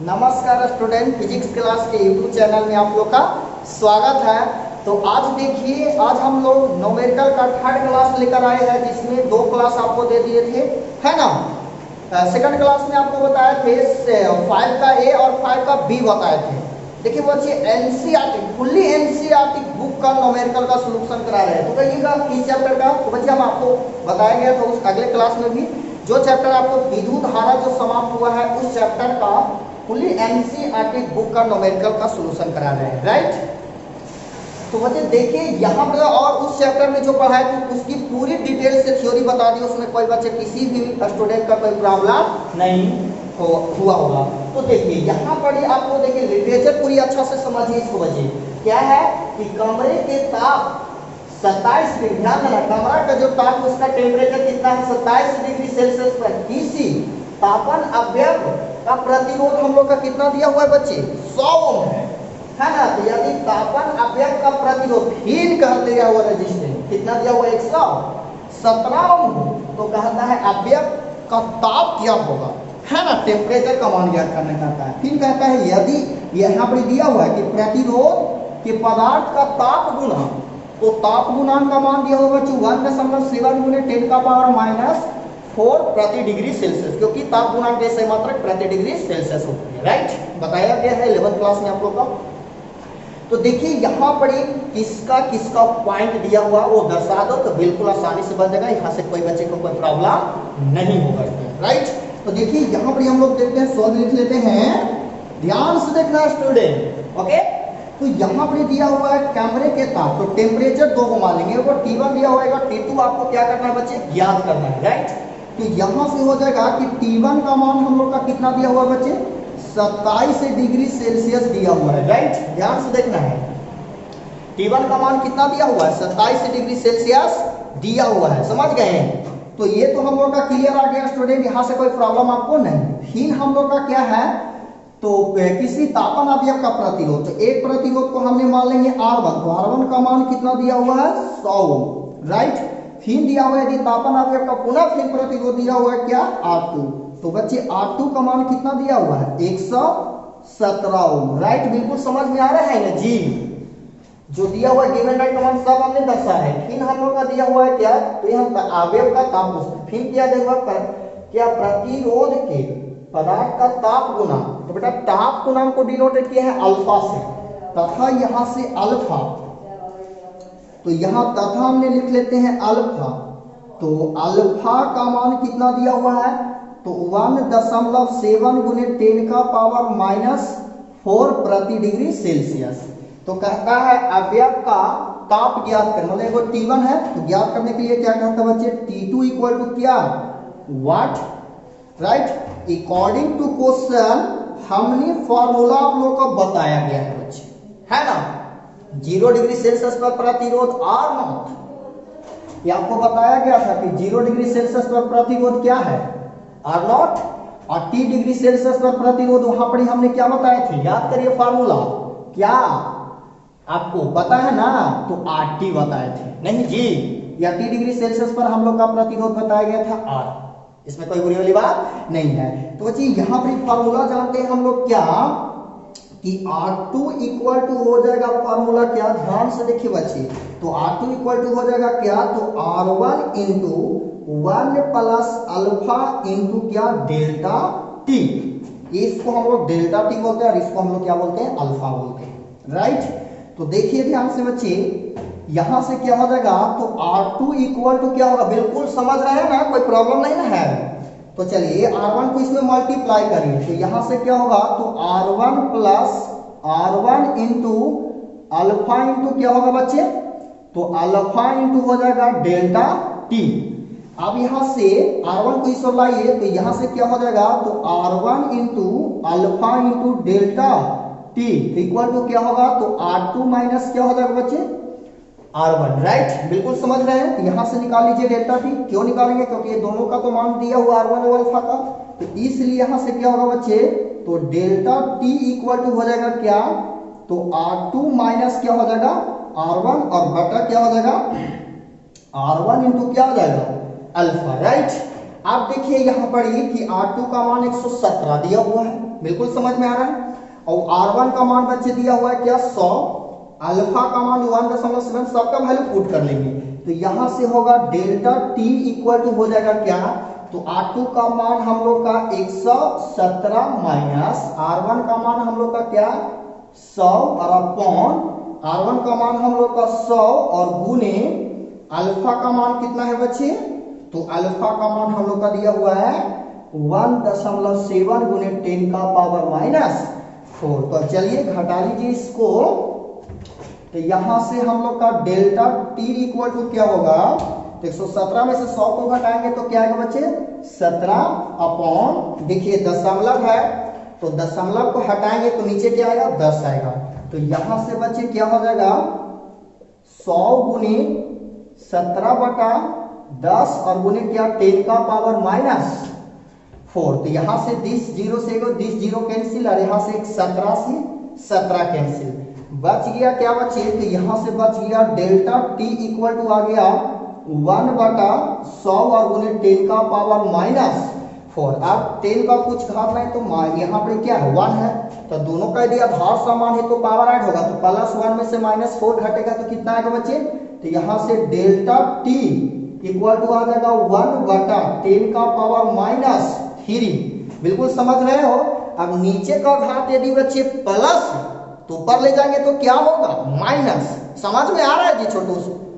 नमस्कार student, physics class के YouTube channel में आप लोग का स्वागत है। तो आज देखिए, आज हम लोग न्यूमेरिकल का थर्ड क्लास लेकर आए हैं, जिसमें दो क्लास आपको दे दिए थे, है ना। सेकंड क्लास में आपको बताए थे 5 का ए और 5 का बी बताए थे। देखिए बच्चे, एनसीईआरटी फुल्ली एनसीईआरटी बुक का न्यूमेरिकल का सॉल्यूशन करा रहे हैं। तो कहिएगा किस चैप्टर का? तो बच्चे हम आपको बताया गया था उस अगले क्लास में भी, जो चैप्टर आपको विद्युत धारा जो समाप्त हुआ है उस चैप्टर का फुली एनसीईआरटी बुक का न्यूमेरिकल का सॉल्यूशन करा रहे हैं, राइट। तो बच्चे देखिए यहाँ पे, और उस चैप्टर में जो पढ़ा है तो उसकी पूरी डिटेल से थ्योरी बता दी, उसमें कोई बच्चे किसी भी स्टूडेंट का कोई प्रॉब्लम नहीं हुआ होगा। तो देखिए यहाँ पर ही आपको देखिए लिटरेचर पूरी अच्छा से समझिए इसको बच्चे। क्या है कि कमरे के ताप 27 डिग्री, ध्यान देना, कमरा का जो ताप उसका टेम्परेचर कितना है 27 डिग्री सेल्सियस पर किसी तापन अवयव का प्रतिरोध हम लोग का कितना दिया हुआ है बच्चे? 100 ओम है ना। तो यदि तापन अवयव का प्रतिरोध हीन कह दिया हुआ रेजिस्टेंस कितना दिया हुआ 117 ओम, तो कहता है अवयव का ताप क्या होगा, है ना। टेम्परेचर का मान ज्ञात करना कहता है। फिर कहता है यदि यहाँ पर दिया हुआ है कि प्रतिरोध के पदार्थ का ताप गुना, तो ताप गुणांक का मान दिया होगा 1.7 गुने 10 का पावर -4 प्रति डिग्री सेल्सियस, क्योंकि ताप गुणांक जैसे मात्रक प्रति डिग्री सेल्सियस होती है, राइट। बताया गया है 11th क्लास में आप लोग का। तो देखिए यहाँ पर किसका किसका पॉइंट दिया हुआ वो दर्शा दो, तो बिल्कुल आसानी से बन जाएगा, यहाँ से कोई बच्चे को कोई प्रॉब्लम नहीं होगा, राइट। तो देखिए यहाँ पर हम लोग देखते हैं, सॉल्व लिख लेते हैं, ध्यान से देखना स्टूडेंट, ओके। तो यहाँ पर दिया हुआ है कमरे के ताप, तो टेम्परेचर 2 को मान लेंगे, वो T1 दिया होगा, T2 आपको क्या करना है बच्चे? ज्ञात करना है, राइट। तो यहाँ से हो जाएगा कि T1 का मान हम लोग का कितना दिया हुआ है बच्चे? 27 डिग्री सेल्सियस दिया हुआ है, राइट। ध्यान से देखना है, T1 का मान कितना दिया हुआ है? 27 डिग्री सेल्सियस दिया हुआ है, समझ गए हैं। तो ये तो हम लोग का क्लियर आ गया स्टूडेंट, यहाँ से कोई प्रॉब्लम आपको नहीं। फिर हम लोग का क्या है, तो किसी तापन अवयव का प्रतिरोध, तो एक प्रतिरोध को हमने मान लेंगे R1, तो R1 का मान कितना दिया हुआ है? 100 ओम, राइट। फिर दिया हुआ है यदि तापन अवयव का पुनः फिर प्रतिरोध दिया हुआ है क्या? R2, तो बच्चे R2 का मान कितना दिया हुआ है? 117 ओम, राइट। बिल्कुल समझ में आ रहा है ना जी। जो दिया हुआ गिवन राइट का मान सब हमने दर्शा है। फिर हम लोग का दिया हुआ है क्या, तो यहाँ अवयव का ताप, फिर क्या दिया हुआ क्या? प्रतिरोध के पदार्थ का ताप गुना, तो बेटा ताप गुणांक को डिनोटेड किया है अल्फा से, तथा यहाँ से अल्फा, तो यहाँ तथा हमने लिख लेते हैं अल्फा। तो अल्फा का मान कितना दिया हुआ है? तो 1.7 गुने 10 का पावर -4 प्रति डिग्री सेल्सियस। तो कहता है अवयव का ताप ज्ञात कर, मतलब वो T1 है, तो ज्ञात करने के लिए क्या कहता है बच्चे? T2 इक्वल टू क्या? वाट, राइट। अकॉर्डिंग टू क्वेश्चन हमने फॉर्मूला आप लोगों को बताया गया है बच्चे, है ना। 0 डिग्री सेल्सियस पर प्रतिरोध R0, ये आपको बताया गया था कि 0 डिग्री सेल्सियस पर प्रतिरोध क्या है? R0, और T डिग्री सेल्सियस पर प्रतिरोध वहां पर हमने क्या बताए थे? याद करिए फॉर्मूला, क्या आपको पता है ना? तो RT बताए थे, नहीं जी, या T डिग्री सेल्सियस पर हम लोग का प्रतिरोध बताया गया था R, इसमें कोई बुरी वाली बात नहीं है। तो बच्चे यहाँ पर फार्मूला जानते हैं हम लोग क्या, कि R2 इक्वल टू हो जाएगा फार्मूला क्या? ध्यान से देखिए बच्चे, तो R2 इक्वल टू हो जाएगा क्या? तो R1 into 1 plus alpha into क्या? Delta T। इसको हम लोग डेल्टा T बोलते हैं और इसको हम लोग क्या बोलते हैं? अल्फा बोलते हैं, राइट। तो देखिए ध्यान से बच्चे, यहां से क्या हो जाएगा? तो R2 इक्वल टू क्या होगा? बिल्कुल समझ रहे हैं ना, कोई प्रॉब्लम नहीं ना है। तो चलिए R1 को इसमें मल्टीप्लाई करिए, तो यहां से क्या होगा? तो R1 plus R1 into alpha into क्या होगा बच्चे? तो अल्फा इंटू हो जाएगा डेल्टा T। अब यहां से R1 को इस ओर लाइए, तो यहां से क्या हो जाएगा? तो R1 into alpha into delta T equal to क्या होगा? तो R2 माइनस क्या हो जाएगा बच्चे? R1, right. बिल्कुल समझ रहे हैं। तो यहां से निकाल लीजिए डेल्टा T। क्यों निकालेंगे? क्योंकि ये दोनों का तो मान दिया हुआ R1 और अल्फा का, तो इसलिए यहां से क्या होगा बच्चे? तो डेल्टा T इक्वल टू हो जाएगा क्या? तो R2 माइनस क्या हो जाएगा? R1, और बटा क्या हो जाएगा? R1 इंटू क्या हो जाएगा? Alpha, right. आप देखिए यहाँ पर कि R2 का मान 117 दिया हुआ है, बिल्कुल समझ में आ रहा है। और R1 का मान बच्चे दिया हुआ है क्या 100, अल्फा का मान 1.7, सबका वैल्यू पुट कर लेंगे। तो यहां से होगा डेल्टा टी इक्वल टू हो जाएगा क्या, तो R2 का मान हम लोग का 117 माइनस R1 का मान हम लोग का क्या 100 और अपॉन R1 का मान हम लोग का 100 और गुने अल्फा का मान कितना है बच्चे, तो अल्फा का मान हम लोग का दिया हुआ है 1.7 गुने 10 का पावर माइनस 4। तो चलिए घटा लीजिए इसको। तो यहां से हम लोग का डेल्टा टी इक्वल टू क्या होगा, तो 117 में से 100 को घटाएंगे तो क्या आएगा बच्चे 17 अपॉन, देखिए दशमलव है तो दशमलव को हटाएंगे तो नीचे क्या आएगा 10 आएगा। तो यहां से बच्चे क्या हो जाएगा 100 गुने 17/10 और गुने क्या 10 का पावर माइनस 4। तो यहां से 10 0 कैंसिल और यहां से 17 से 17 कैंसिल, बच गया क्या बचे, तो यहां से बच गया डेल्टा टी इक्वल टू आ गया 1/100 और गुने 10 का पावर माइनस 4। अब 10 का कुछ घात नहीं तो यहाँ पर क्या है 1 है, तो दोनों का यदि आधार समान है तो पावर ऐड होगा, तो +1 में से -4 घटेगा तो कितना आएगा बच्चे, तो यहाँ से डेल्टा टी इक्वल टू आ जाएगा 1/10 का पावर -3। बिल्कुल समझ रहे हो। अब नीचे का घात यदि बच्चे प्लस तो ऊपर ले जाएंगे तो क्या होगा माइनस, समझ में आ रहा है जी छोटू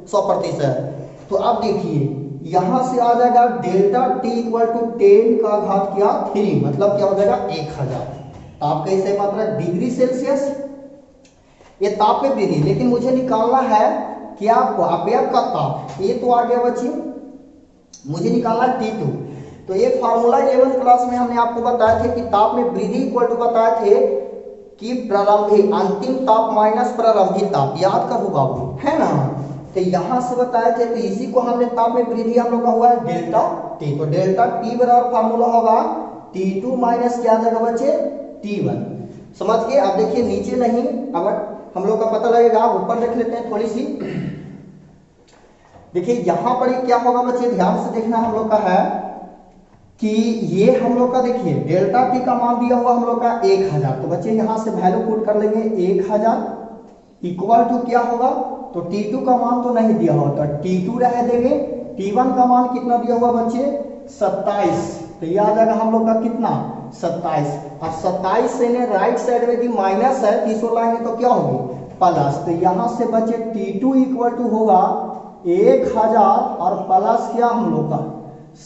100%। तो अब देखिए यहां से आ जाएगा डेल्टा टी इक्वल टू 10 का घात क्या 3, मतलब क्या हो जाएगा 1000। ताप कैसे मात्रा डिग्री सेल्सियस, ये ताप में वृद्धि, लेकिन मुझे निकालना है क्या अवयव का ताप, ये तो आ गया बच्चे, मुझे निकालना है T2। तो एक फार्मूला 11th क्लास में हमने आपको बताया थे कि ताप में वृद्धि इक्वल टू बताए थे कि प्रारंभिक अंतिम ताप माइनस प्रारंभिक ताप, याद करो बाबू है ना। तो यहां से बताए थे, तो इसी को हमने ताप में वृद्धि हम लोग का हुआ है डेल्टा टी। तो डेल्टा टी बराबर फार्मूला होगा T2 माइनस क्या आ जाएगा बच्चे T1, समझ गए। अब देखिए नीचे नहीं, अगर हम लोग का पता लगेगा ऊपर देख लेते हैं थोड़ी सी। देखिए यहां पर क्या होगा बच्चे, ध्यान से देखना हम लोग का है कि ये हम लोग का देखिए डेल्टा टी का मान दिया हुआ हम लोग का 1000। तो बच्चे यहां से वैल्यू पुट कर लेंगे 1000 इक्वल टू क्या होगा, तो T2 का मान तो नहीं दिया हुआ, तो T2 रह देंगे। T1 का मान कितना दिया हुआ बच्चे 27, तो ये आ जाएगा हम लोग का कितना 27। और 27 से ने राइट साइड में भी माइनस है, तीसरो लाएंगे तो क्या होगी प्लस। तो यहां से बच्चे T2 इक्वल टू होगा 1000 और प्लस क्या हम लोग का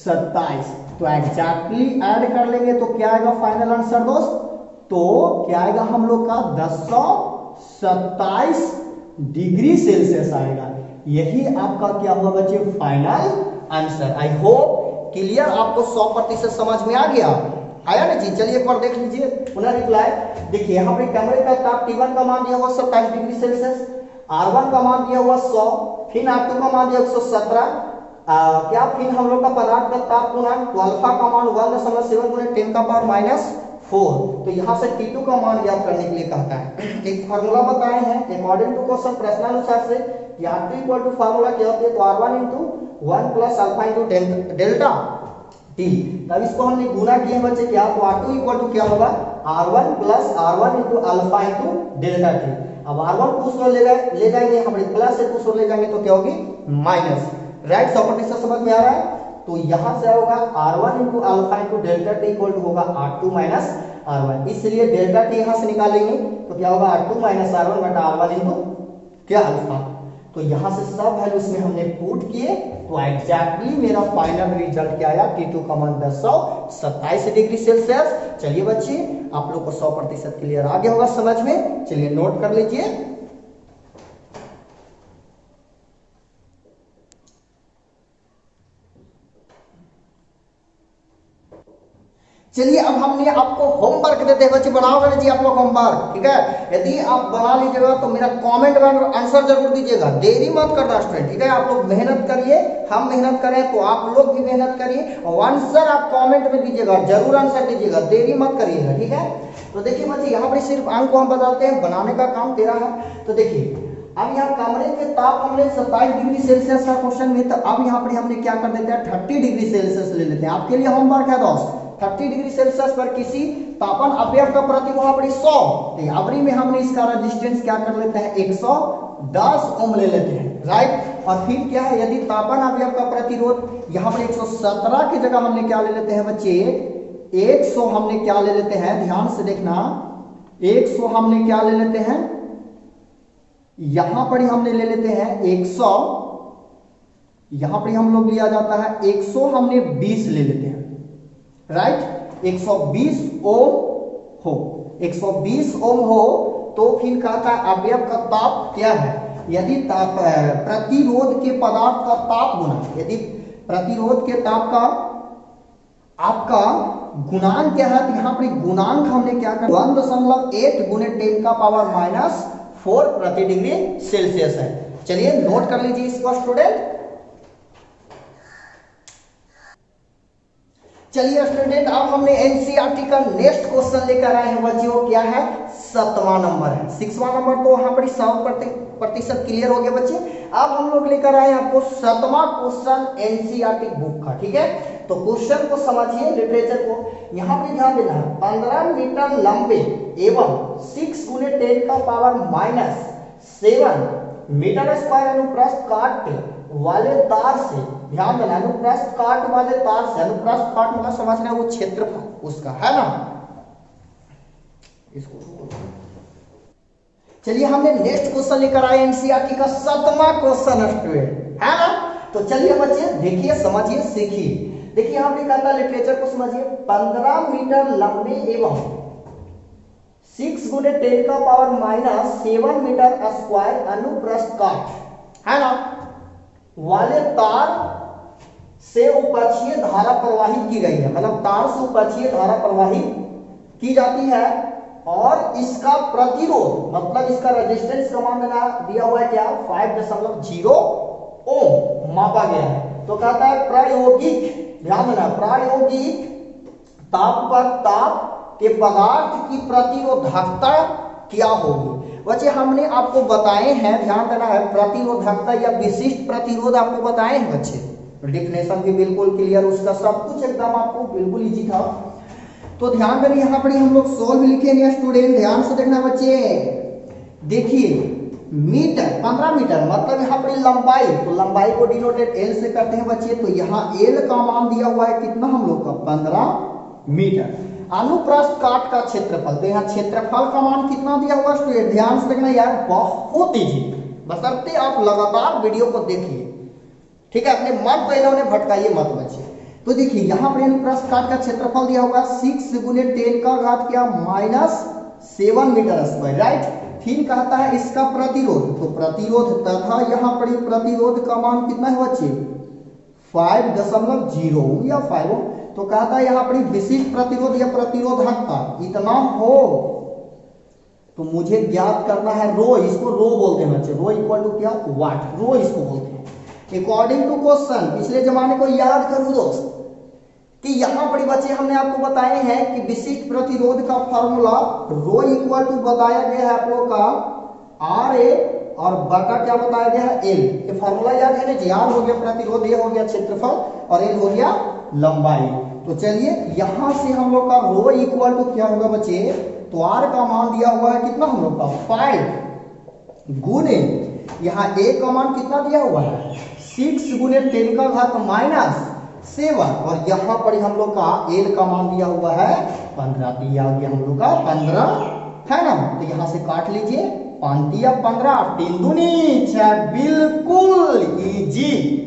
27। तो एग्जैक्टली ऐड कर लेंगे तो क्या आएगा फाइनल आंसर दोस्त, तो क्या आएगा हम लोग का 1027 डिग्री सेल्सियस आएगा। यही आपका क्या हुआ बच्चे final answer. I hope clear, आपको 100% समझ में आ गया, आया ना जी। चलिए एक बार देख लीजिए पुनः रिप्लाई। देखिए यहाँ पे कमरे का ताप T1 का मान दिया हुआ 27 डिग्री सेल्सियस, R1 का मान दिया हुआ 100, फिर R2 का मान दिया 117, क्या फिर हम लोग का पदार्थ का ताप गुणन, तो अल्फा का मान 1.7 गुणे 10 का पावर -4। तो यहाँ से T2 का मान ज्ञात करने के लिए कहता है। एक फार्मूला बताए हैं अकॉर्डिंग टू क्वेश्चन प्रश्नानुसार से, R2 इक्वल टू फार्मूला क्या होती है, तो R1 × 1 + अल्फा × डेल्टा टी। तब इसको हमने गुना किए बच्चे क्या, तो R2 इक्वल टू क्या होगा R1 + R1 × alpha × delta T. अब R1 कुछ और ले जाएंगे यहाँ पर प्लस से कुछ और ले जाएंगे तो क्या होगी माइनस, राइट। 100% समझ में आ रहा है। तो यहां से होगा R1 × alpha × delta T equal to होगा R2 - R1, इसलिए डेल्टा टी यहां से निकालेंगे तो क्या होगा R2 - R1 बटा R1 × क्या अल्फा। तो यहां से सब वैल्यू इसमें हमने पुट किए, तो एग्जैक्टली मेरा फाइनल रिजल्ट क्या आया, T2 का मान 1027 डिग्री सेल्सियस। चलिए बच्चे आप लोग को 100% क्लियर आ गया होगा समझ में। चलिए नोट कर लीजिए। चलिए अब हमने आपको होमवर्क देते हैं बच्चे, बनाओगे ना जी आप लोग होमवर्क, ठीक है। यदि आप बना लीजिएगा तो मेरा कमेंट में आंसर जरूर दीजिएगा, देरी मत करना स्टूडेंट, ठीक है। आप लोग मेहनत करिए, हम मेहनत करें तो आप लोग भी मेहनत करिए, और आंसर आप कमेंट में दीजिएगा, जरूर आंसर दीजिएगा, देरी मत करिएगा, ठीक है। तो देखिए बच्चे यहाँ पर सिर्फ अंक को हम बताते हैं, बनाने का काम तेरा है। तो देखिए अब यहाँ कमरे के ताप हमने 27 डिग्री सेल्सियस का क्वेश्चन में, तो अब यहाँ पर हमने क्या कर देते हैं 30 डिग्री सेल्सियस ले लेते हैं। आपके लिए होमवर्क है दोस्त, 30 डिग्री सेल्सियस पर किसी तापन अवयव का प्रतिरोध अपनी 100, तो अवरी में हमने इसका रेजिस्टेंस क्या कर लेते हैं 110 ओम ले लेते हैं, राइट। और फिर क्या है, यदि तापन अवयव का प्रतिरोध यहाँ पर 117 की जगह हमने क्या ले लेते हैं बच्चे 100 हमने क्या ले लेते हैं, ध्यान से देखना 100 हमने क्या ले लेते हैं, यहां पर ही हमने ले लेते हैं 100, यहां पर हम लोग लिया जाता है 100 हमने 20 ले लेते हैं, राइट। 120 ओम हो, 120 ओम हो तो फिर कहता है अवयव का ताप क्या है, यदि ताप प्रतिरोध के पदार्थ का ताप गुना, यदि प्रतिरोध के ताप का आपका गुणांक क्या है, तो यहाँ पर गुणांक हमने क्या कर 1.8 गुने 10 का पावर -4 प्रति डिग्री सेल्सियस है। चलिए नोट कर लीजिए इसको स्टूडेंट। चलिए स्टूडेंट, अब हमने एनसीईआरटी का नेक्स्ट क्वेश्चन लेकर आए हैं बच्चों, क्या है 7वां नंबर है। 6वां नंबर तो वहां पर 100% क्लियर हो गया बच्चे। अब हम लोग लेकर आए हैं आपको 7वां क्वेश्चन एनसीईआरटी बुक का, ठीक है। तो क्वेश्चन को समझिए, लिटरेचर को यहाँ पे ध्यान देना है। 15 मीटर लंबे एवं 6 गुने 10 का पावर -7 मीटर स्क्वायर अनुप्रस्थ काट वाले तार से, ध्यान देना अनुप्रस्थ काट वाले तार से, अनुप्रस्थ काट मतलब समझना वो क्षेत्रफल उसका है ना, इसको चलिए हमने नेक्स्ट क्वेश्चन लेकर आए एनसीईआरटी का 7वां क्वेश्चन स्टूडेंट, है ना। तो चलिए बच्चे देखिए, समझिए, सीखिए। देखिए यहाँ पे कहता है, लिटरेचर को समझिए, 15 मीटर लंबे एवं 6 गुने 10 का पावर -7 मीटर स्क्वायर अनुप्रस्थ काट, है ना, वाले तार से उपक्षीय धारा प्रवाहित की गई है, मतलब तार से उपक्षीय धारा प्रवाहित की जाती है और इसका प्रतिरोध मतलब इसका रेजिस्टेंस का मान दिया हुआ है क्या 5.0 ओम मापा गया है। तो कहता है प्रायोगिक, ध्यान देना, प्रायोगिक ताप पर ताप के पदार्थ की प्रतिरोधकता क्या होगी। बच्चे हमने आपको बताए हैं, ध्यान देना है, प्रतिरोधकता या विशिष्ट प्रतिरोध आपको बताए हैं बच्चे, डिफिनेशन भी बिल्कुल क्लियर, उसका सब कुछ एकदम आपको बिल्कुल इजी था। तो ध्यान देना, यहाँ पर हम लोग सोल्व लिखेंगे स्टूडेंट, ध्यान से देखना बच्चे। देखिए मीटर 15 मीटर मतलब यहाँ पर लंबाई, तो लंबाई को डिनोटेड एल से करते हैं बच्चे। तो यहाँ एल का मान दिया हुआ है कितना हम लोग का 15 मीटर। अनुप्रस्थ काट का क्षेत्रफल, तो यहाँ क्षेत्रफल का मान कितना दिया हुआ स्टूडेंट, ध्यान से देखना यार, बहुत इजी, बशर्ते आप लगातार वीडियो को देखिए, ठीक है। अपने मन को इन्होंने भटकाइए मत बच्चे। तो देखिए यहाँ पर अनुप्रस्थ काट का क्षेत्रफल दिया हुआ 6 गुने 10 का घात क्या -7 मीटर स्क्वायर, राइट। फिर कहता है इसका प्रतिरोध, तो प्रतिरोध तथा यहाँ पर प्रतिरोध का मान कितना है बच्चे 5.0 या 5। तो कहता है यहाँ पर विशिष्ट प्रतिरोध या प्रतिरोधकता इतना हो, तो मुझे ज्ञात करना है रो, इसको रो बोलते हैं बच्चे, रो इक्वल टू क्या वाट, रो इसको बोलते हैं। अकॉर्डिंग टू क्वेश्चन, पिछले जमाने को याद करो दोस्त कि यहाँ पर बच्चे हमने आपको बताए हैं कि विशिष्ट प्रतिरोध का फॉर्मूला रो इक्वल टू बताया गया है आप लोग का RA और बटा क्या बताया गया है L। ये फॉर्मूला याद है ना, याद हो गया, प्रतिरोध ये हो गया क्षेत्रफल और L हो गया लंबाई। तो चलिए यहाँ से हम लोग का रो इक्वल टू क्या होगा बच्चे, तो R का मान दिया हुआ है कितना हम लोग का 5 गुने, यहाँ A का मान कितना दिया हुआ है 6 गुने 10 का घात -7 और यहाँ पर हम लोग का L का मान दिया हुआ है 15, तो ये आ गया हम लोग का 15, है ना। तो यहाँ से काट लीजिए, 5 या 15, 3 दूनी 6, बिल्कुल इजी,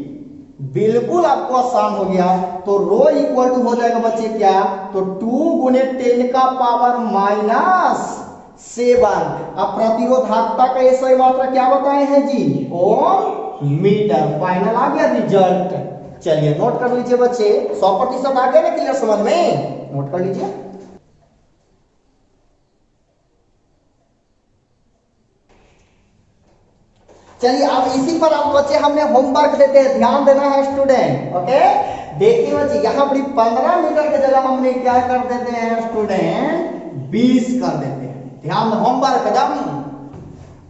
बिल्कुल आपको आसान हो गया। तो रो इक्वल टू हो जाएगा बच्चे क्या, तो 2 गुने 10 का पावर -7। अब प्रतिरोधकता का ये सही मात्रा क्या बताए हैं जी, ओम मीटर। फाइनल आ गया रिजल्ट। चलिए नोट कर लीजिए बच्चे, 100% आ गया ना क्लियर समझ में, नोट कर लीजिए। चलिए अब इसी पर आप बच्चे हमने होमवर्क देते हैं, ध्यान देना है स्टूडेंट, ओके। देखिए बच्चे यहाँ पर 15 मीटर की जगह हमने क्या कर देते हैं स्टूडेंट 20 कर देते हैं, ध्यान होमवर्क एकदम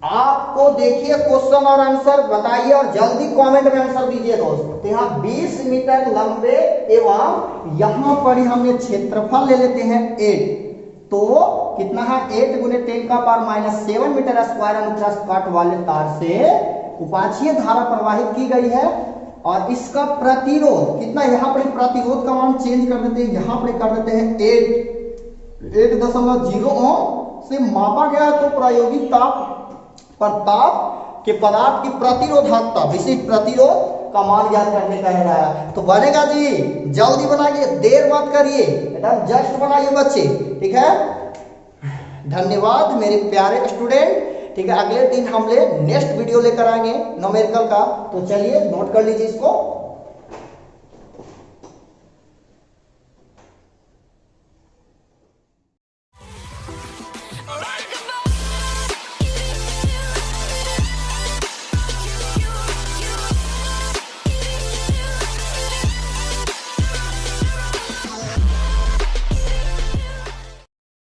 आपको देखिए क्वेश्चन और आंसर बताइए और जल्दी कमेंट में आंसर दीजिए दोस्त। तो यहाँ 20 मीटर लंबे एवं यहाँ पर ही हम ये क्षेत्रफल ले लेते हैं 8, तो कितना है 8 गुने 10 का पावर -7 मीटर स्क्वायर अनुप्रस्थ काट वाले तार से उपाक्षीय धारा प्रवाहित की गई है और इसका प्रतिरोध कितना, यहाँ पर प्रतिरोध का मान चेंज कर देते हैं, यहाँ पर कर देते हैं 1.0 ओम से मापा गया। तो प्रायोगिक ताप पर ताप के पदार्थ की प्रतिरोधकता विशिष्ट प्रतिरोध का मान ज्ञात करने का है। तो बनेगा जी, जल्दी बनाइए, देर मत करिए, एकदम जस्ट बनाइए बच्चे, ठीक है। धन्यवाद मेरे प्यारे स्टूडेंट, ठीक है। अगले दिन हम नेक्स्ट वीडियो लेकर आएंगे न्यूमेरिकल का, तो चलिए नोट कर लीजिए इसको।